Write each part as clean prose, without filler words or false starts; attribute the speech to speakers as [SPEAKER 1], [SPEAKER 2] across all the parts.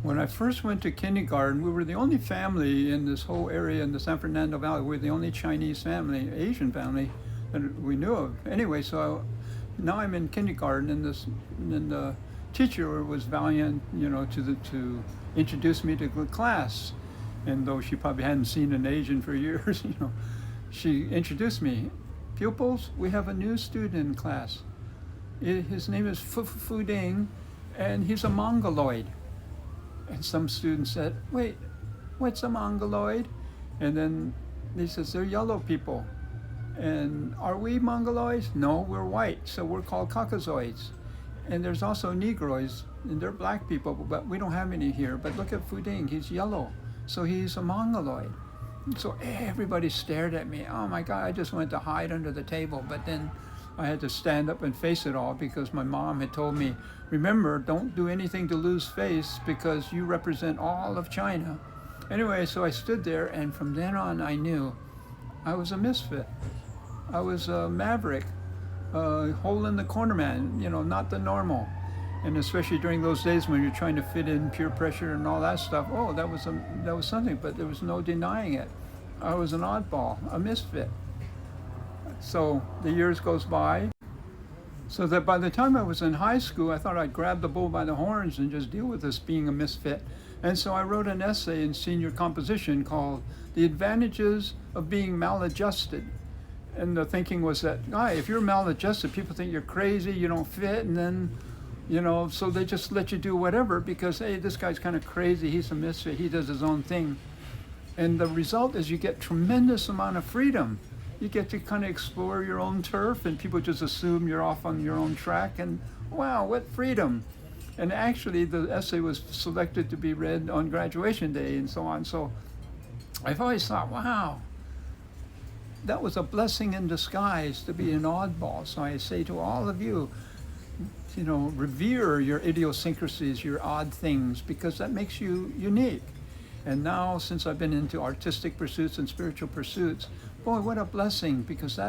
[SPEAKER 1] When I first went to kindergarten, we were the only family in this whole area in the San Fernando Valley. We were the only Chinese family, Asian family that we knew of. Anyway, so now I'm in kindergarten, and the teacher was valiant, to introduce me to the class. And though she probably hadn't seen an Asian for years, she introduced me. Pupils, we have a new student in class. His name is Fu Ding, and he's a Mongoloid. And some students said, wait, what's a Mongoloid? And then they says, they're yellow people. And are we Mongoloids? No, we're white, so we're called Caucasoids. And there's also Negroids, and they're black people, but we don't have any here. But look at Fuding, he's yellow, so he's a Mongoloid. So everybody stared at me. Oh my God, I just went to hide under the table. But then I had to stand up and face it all because my mom had told me, remember, don't do anything to lose face because you represent all of China. Anyway, so I stood there, and from then on I knew I was a misfit. I was a maverick, a hole in the corner man, not the normal. And especially during those days when you're trying to fit in peer pressure and all that stuff, oh, that was something, but there was no denying it. I was an oddball, a misfit. So the years goes by, so that by the time I was in high school, I thought I'd grab the bull by the horns and just deal with this being a misfit. And so I wrote an essay in senior composition called The Advantages of Being Maladjusted. And the thinking was that, if you're maladjusted, people think you're crazy, you don't fit, and then, so they just let you do whatever because, hey, this guy's kind of crazy, he's a misfit, he does his own thing. And the result is you get tremendous amount of freedom. You get to kind of explore your own turf, and people just assume you're off on your own track, and wow, what freedom. And actually the essay was selected to be read on graduation day and so on. So I've always thought, wow, that was a blessing in disguise to be an oddball. So I say to all of you, revere your idiosyncrasies, your odd things, because that makes you unique. And now, since I've been into artistic pursuits and spiritual pursuits, boy, what a blessing, because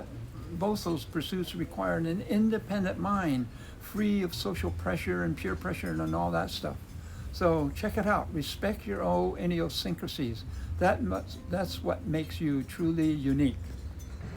[SPEAKER 1] both those pursuits require an independent mind, free of social pressure and peer pressure and all that stuff. So check it out. Respect your own idiosyncrasies. That's what makes you truly unique.